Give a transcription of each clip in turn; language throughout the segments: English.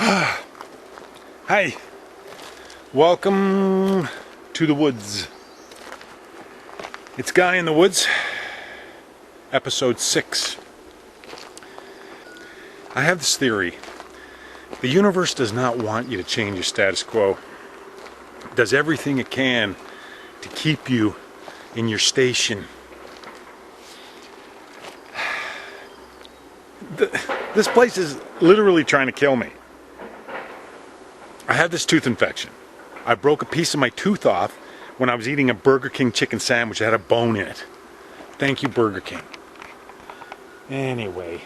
Hi, welcome to the woods. It's Guy in the Woods, episode 6. I have this theory. The universe does not want you to change your status quo. It does everything it can to keep you in your station. This place is literally trying to kill me. I had this tooth infection. I broke a piece of my tooth off when I was eating a Burger King chicken sandwich that had a bone in it. Thank you, Burger King. Anyway,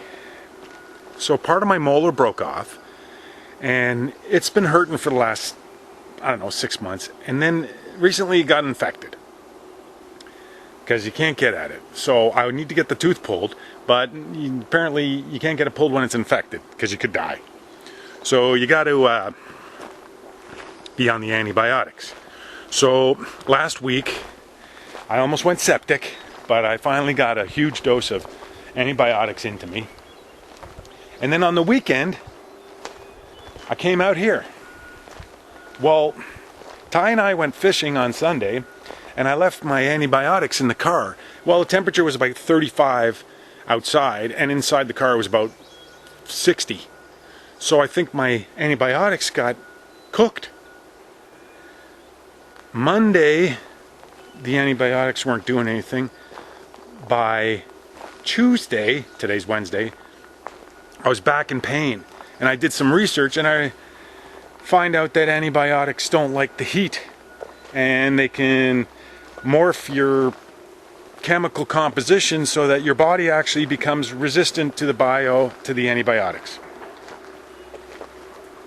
so part of my molar broke off, and it's been hurting for the last, 6 months. And then recently it got infected because you can't get at it. So I would need to get the tooth pulled, but apparently you can't get it pulled when it's infected because you could die. So you got to be on the antibiotics. So last week I almost went septic, but I finally got a huge dose of antibiotics into me. And then on the weekend I came out here. Well, Ty and I went fishing on Sunday, and I left my antibiotics in the car. Well, the temperature was about 35 outside, and inside the car was about 60. So I think my antibiotics got cooked. Monday, the antibiotics weren't doing anything. By Tuesday, today's Wednesday, I was back in pain. And I did some research, and I find out that antibiotics don't like the heat. And they can morph your chemical composition so that your body actually becomes resistant to the antibiotics.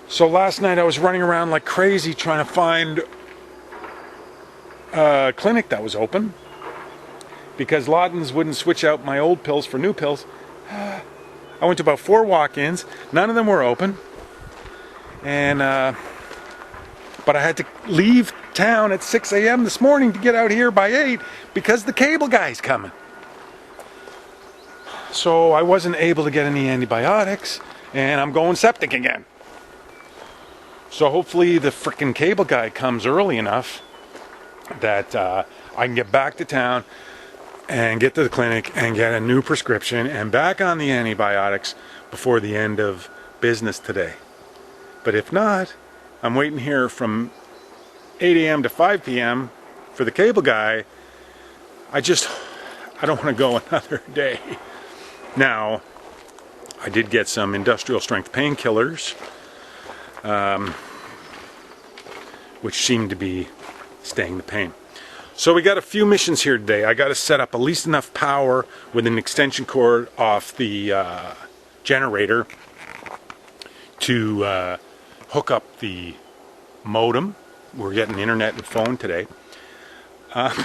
So last night I was running around like crazy trying to find a clinic that was open because Lawton's wouldn't switch out my old pills for new pills. I went to about 4 walk-ins. None of them were open. And but I had to leave town at 6 a.m. this morning to get out here by 8 because the cable guy's coming. So I wasn't able to get any antibiotics, and I'm going septic again. So hopefully the frickin' cable guy comes early enough that I can get back to town and get to the clinic and get a new prescription and back on the antibiotics before the end of business today. But if not, I'm waiting here from 8 a.m. to 5 p.m. for the cable guy. I don't want to go another day. Now, I did get some industrial strength painkillers, which seem to be staying the pain. So we got a few missions here today. I got to set up at least enough power with an extension cord off the generator to hook up the modem. We're getting internet and phone today. But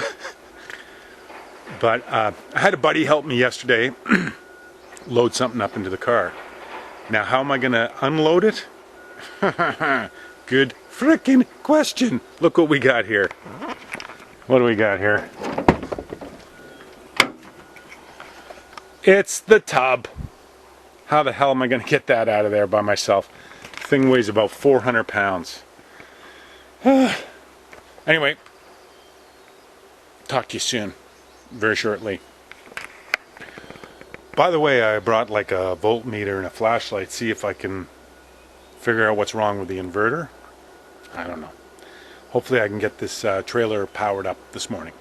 I had a buddy help me yesterday load something up into the car. Now, how am I going to unload it? Good frickin' question. Look what we got here. What do we got here? It's the tub. How the hell am I going to get that out of there by myself? The thing weighs about 400 pounds. Anyway, talk to you soon. Very shortly. By the way, I brought like a voltmeter and a flashlight. See if I can figure out what's wrong with the inverter. I don't know. Hopefully I can get this trailer powered up this morning.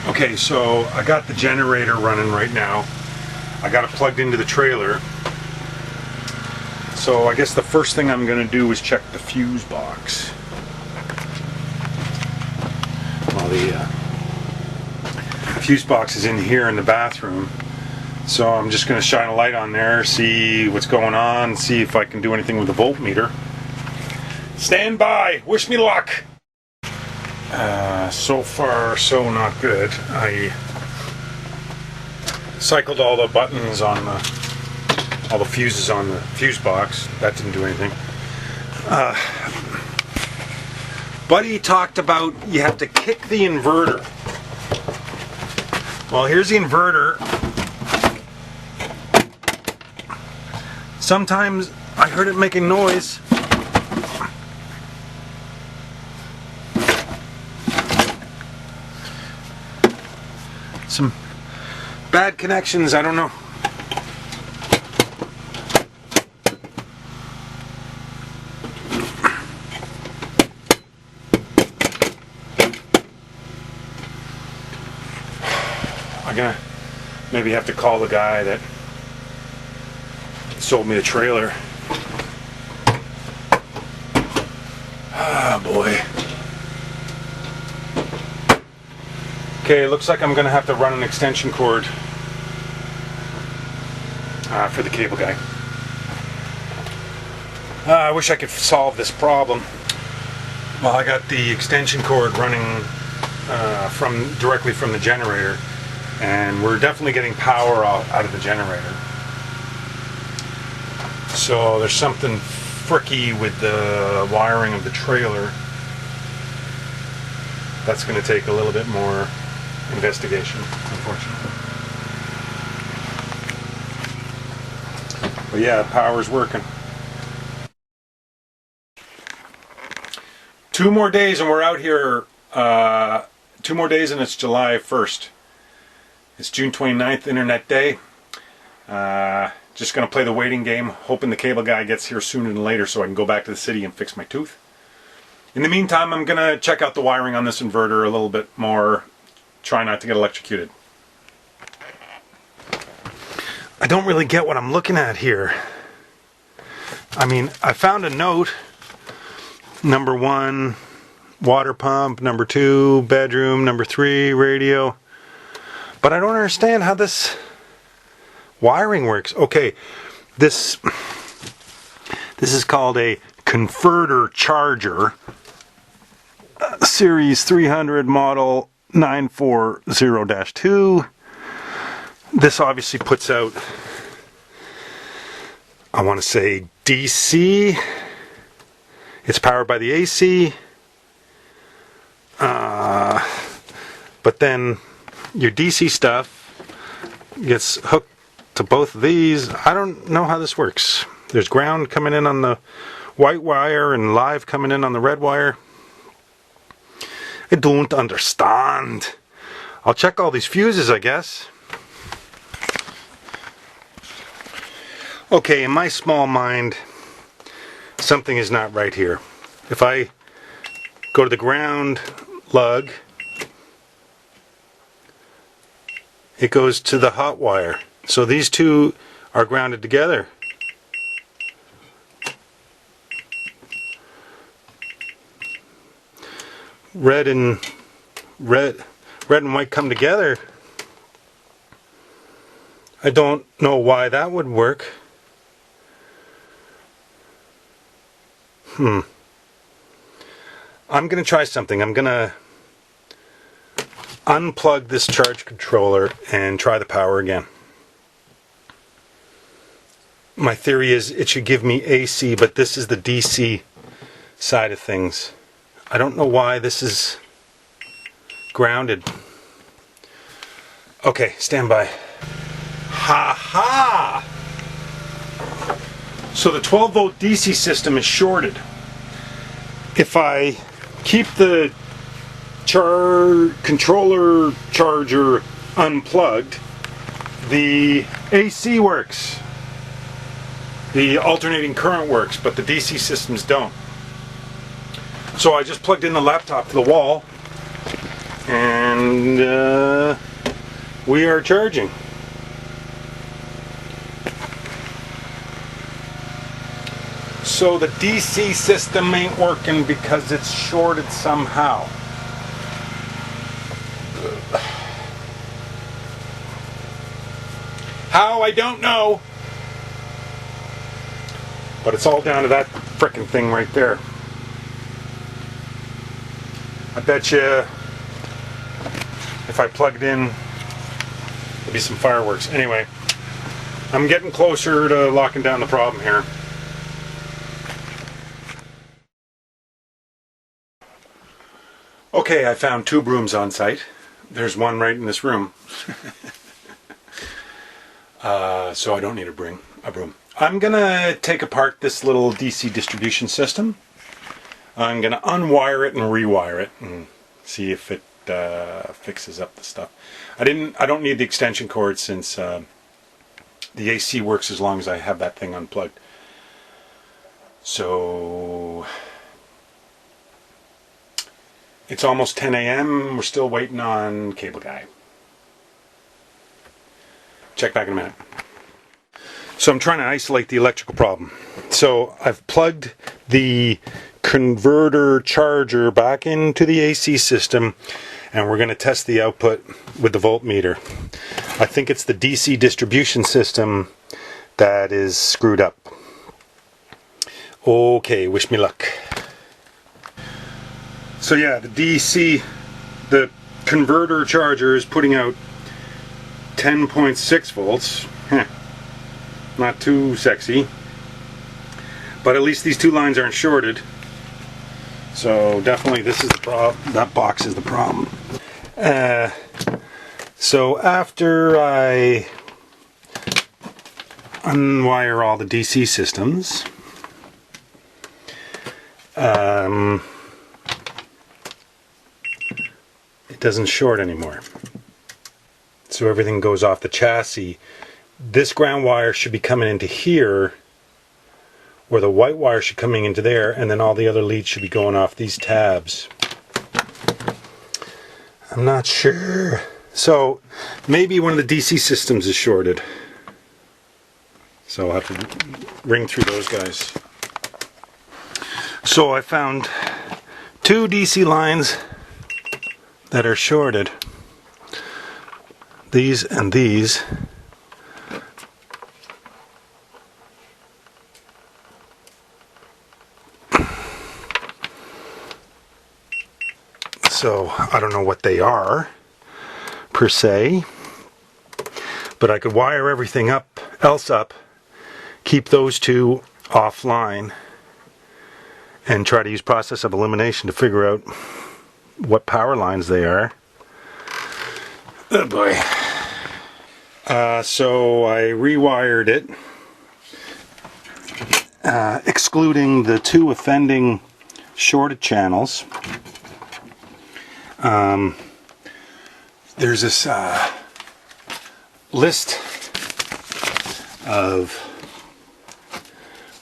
Okay, so I got the generator running right now. I got it plugged into the trailer. So I guess the first thing I'm going to do is check the fuse box. Well, the fuse box is in here in the bathroom. So I'm just going to shine a light on there, see what's going on, see if I can do anything with the voltmeter. Stand by! Wish me luck! So far, so not good. I cycled all the buttons on all the fuses on the fuse box. That didn't do anything. Buddy talked about you have to kick the inverter. Well, here's the inverter. Sometimes I heard it making noise. Some bad connections, I don't know. I'm gonna maybe have to call the guy that sold me the trailer. Ah, boy. Okay, looks like I'm gonna have to run an extension cord for the cable guy. I wish I could solve this problem. Well, I got the extension cord running directly from the generator, and we're definitely getting power out of the generator. So there's something fricky with the wiring of the trailer. That's going to take a little bit more investigation, unfortunately. But yeah, power's working. 2 more days and we're out here. 2 more days and it's July 1st. It's June 29th, Internet Day. Just going to play the waiting game, hoping the cable guy gets here sooner than later so I can go back to the city and fix my tooth. In the meantime, I'm going to check out the wiring on this inverter a little bit more. Try not to get electrocuted. I don't really get what I'm looking at here. I mean, I found a note. Number 1, water pump. Number 2, bedroom. Number 3, radio. But I don't understand how this wiring works. Okay, this is called a converter charger. Series 300 model 940-2. This obviously puts out, I want to say, DC. It's powered by the AC. But then your DC stuff gets hooked to both of these. I don't know how this works. There's ground coming in on the white wire and live coming in on the red wire. I don't understand. I'll check all these fuses, I guess. Okay, in my small mind, something is not right here. If I go to the ground lug, it goes to the hot wire. So these two are grounded together. Red and white come together. I don't know why that would work. I'm going to try something. I'm going to unplug this charge controller and try the power again. My theory is it should give me AC, but this is the DC side of things. I don't know why this is grounded. Okay, stand by. Ha ha! So the 12 volt DC system is shorted. If I keep the controller charger unplugged, the AC works. The alternating current works, but the DC systems don't. So I just plugged in the laptop to the wall, and we are charging. So the DC system ain't working because it's shorted somehow. How, I don't know. But it's all down to that frickin' thing right there. I bet you if I plugged in, there'd be some fireworks. Anyway, I'm getting closer to locking down the problem here. Okay, I found 2 brooms on site. There's one right in this room. So I don't need a broom. I'm gonna take apart this little DC distribution system. I'm gonna unwire it and rewire it and see if it fixes up the stuff. I don't need the extension cord since the AC works as long as I have that thing unplugged. So it's almost 10 a.m. We're still waiting on cable guy. Check back in a minute. So I'm trying to isolate the electrical problem. So I've plugged the converter charger back into the AC system, and we're going to test the output with the voltmeter. I think it's the DC distribution system that is screwed up. Okay, wish me luck. So yeah, the converter charger is putting out 10.6 volts. Not too sexy, but at least these 2 lines aren't shorted. So definitely this is the problem. That box is the problem. So after I unwire all the DC systems, it doesn't short anymore. So everything goes off the chassis. This ground wire should be coming into here, or the white wire should be coming into there, and then all the other leads should be going off these tabs. I'm not sure. So maybe one of the DC systems is shorted. So I'll have to ring through those guys. So I found 2 DC lines that are shorted. These and these. So I don't know what they are per se, but I could wire everything else up, keep those 2 offline, and try to use process of elimination to figure out what power lines they are. Oh boy. So I rewired it, excluding the 2 offending shorted channels. There's this list of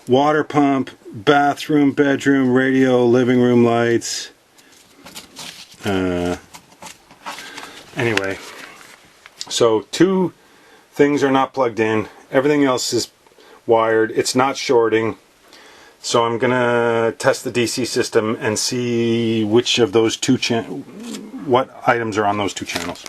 water pump, bathroom, bedroom, radio, living room lights. Anyway, so 2 things are not plugged in. Everything else is wired. It's not shorting. So I'm gonna test the DC system and see which of those 2 what items are on those 2 channels.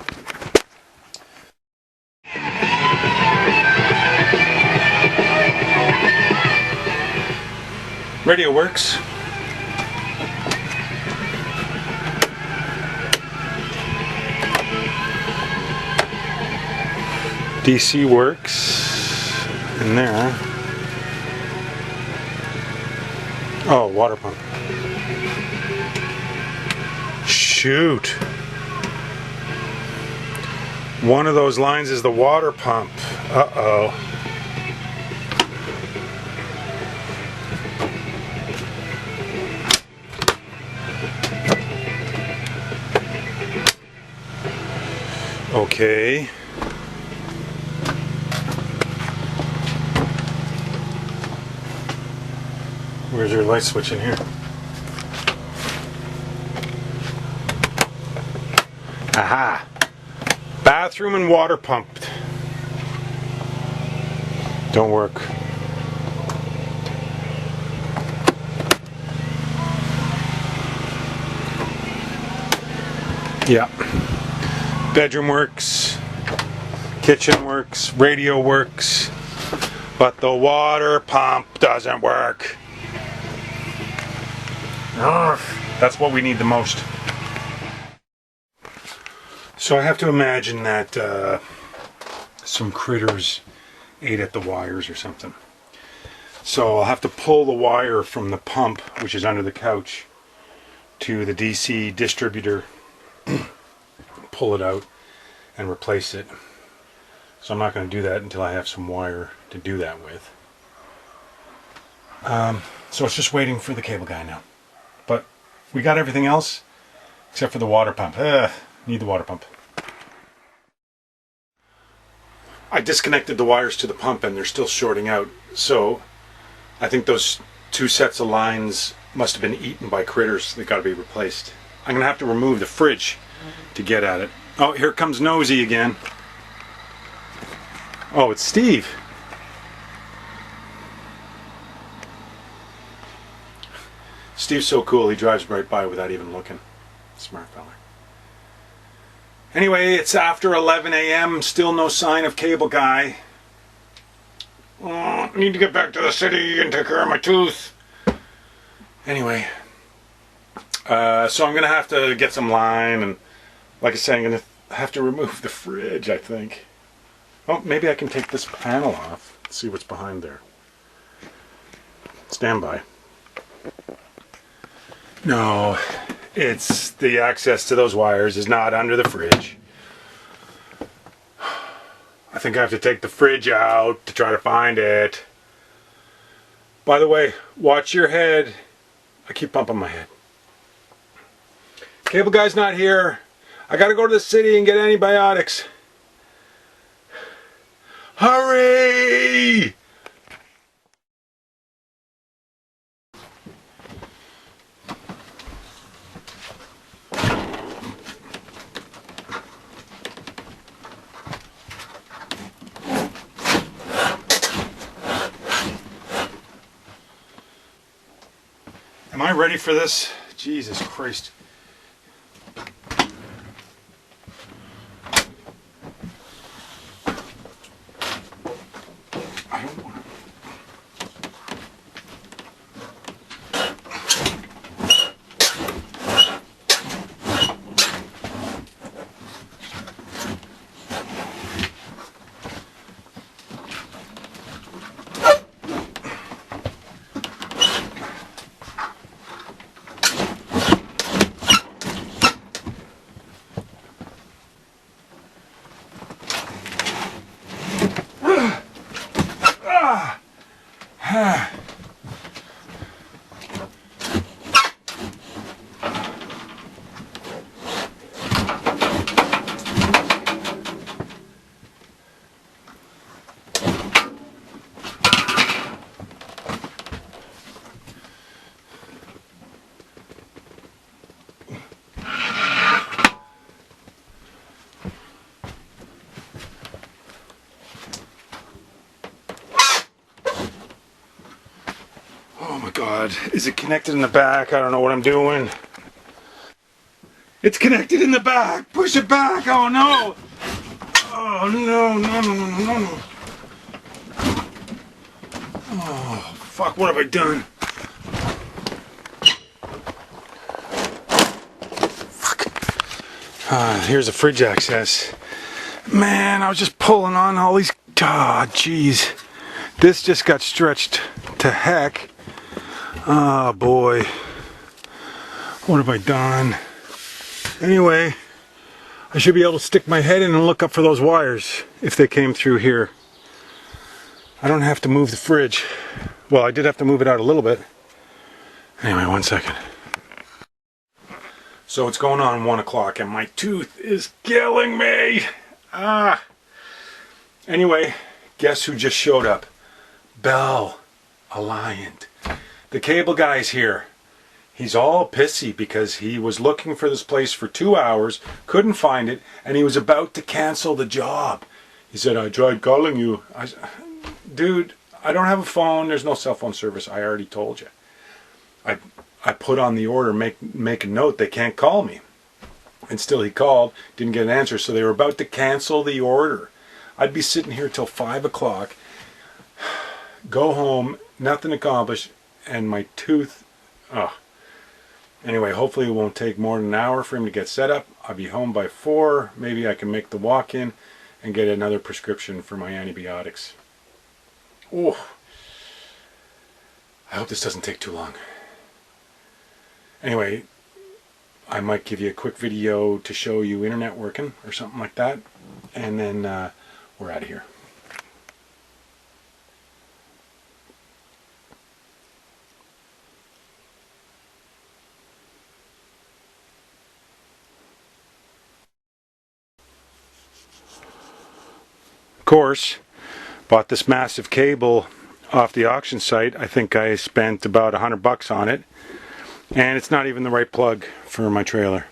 Radio works. DC works in there. Oh, water pump. Shoot. One of those lines is the water pump. Uh-oh. Okay. Where's your light switch in here? Aha! Bathroom and water pump don't work. Yeah. Bedroom works, kitchen works, radio works, but the water pump doesn't work. Ugh, that's what we need the most. So I have to imagine that some critters ate at the wires or something. So I'll have to pull the wire from the pump, which is under the couch, to the DC distributor, pull it out, and replace it. So I'm not going to do that until I have some wire to do that with. So it's just waiting for the cable guy now. But we got everything else except for the water pump. Need the water pump. I disconnected the wires to the pump and they're still shorting out. So I think those two sets of lines must have been eaten by critters. They've got to be replaced. I'm going to have to remove the fridge to get at it. Oh, here comes Nosy again. Oh, it's Steve. Steve's so cool, he drives right by without even looking. Smart fella. Anyway, it's after 11 a.m. Still no sign of cable guy. Oh, I need to get back to the city and take care of my tooth. Anyway, so I'm going to have to get some line, and like I said, I'm going to have to remove the fridge, I think. Oh, maybe I can take this panel off. See what's behind there. Stand by. No, it's the access to those wires is not under the fridge. I think I have to take the fridge out to try to find it. By the way, watch your head. I keep bumping my head. Cable guy's not here. I gotta go to the city and get antibiotics. Hurry! Am I ready for this? Jesus Christ. I don't want to. Oh my God, is it connected in the back? I don't know what I'm doing. It's connected in the back. Push it back. Oh no. Oh no, no, no, no, no, no. Oh, fuck, what have I done? Fuck. Here's the fridge access. Man, I was just pulling on all these. Ah, jeez. This just got stretched to heck. Oh boy. What have I done? Anyway, I should be able to stick my head in and look up for those wires if they came through here. I don't have to move the fridge. Well, I did have to move it out a little bit. Anyway, 1 second. So it's going on 1 o'clock and my tooth is killing me. Anyway, guess who just showed up? Bell Alliant. The cable guy's here. He's all pissy because he was looking for this place for 2 hours, couldn't find it, and he was about to cancel the job. He said, I tried calling you. I said, dude, I don't have a phone. There's no cell phone service. I already told you. I put on the order, make a note, they can't call me. And still he called, didn't get an answer, so they were about to cancel the order. I'd be sitting here till 5 o'clock, go home, nothing accomplished, and my tooth, Anyway, hopefully it won't take more than an hour for him to get set up. I'll be home by 4. Maybe I can make the walk-in and get another prescription for my antibiotics. Oh, I hope this doesn't take too long. Anyway, I might give you a quick video to show you internet working or something like that. And then we're out of here. Of course, bought this massive cable off the auction site. I think I spent about $100 on it, and it's not even the right plug for my trailer.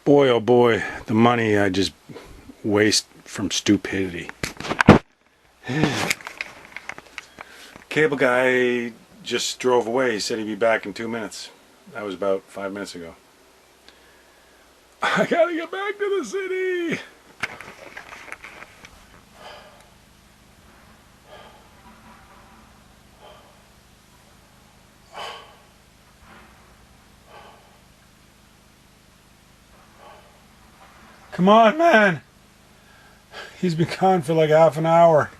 Boy, oh boy, the money I just waste from stupidity. Cable guy just drove away. He said he'd be back in 2 minutes. That was about 5 minutes ago. I gotta get back to the city. Come on, man. He's been gone for like half an hour.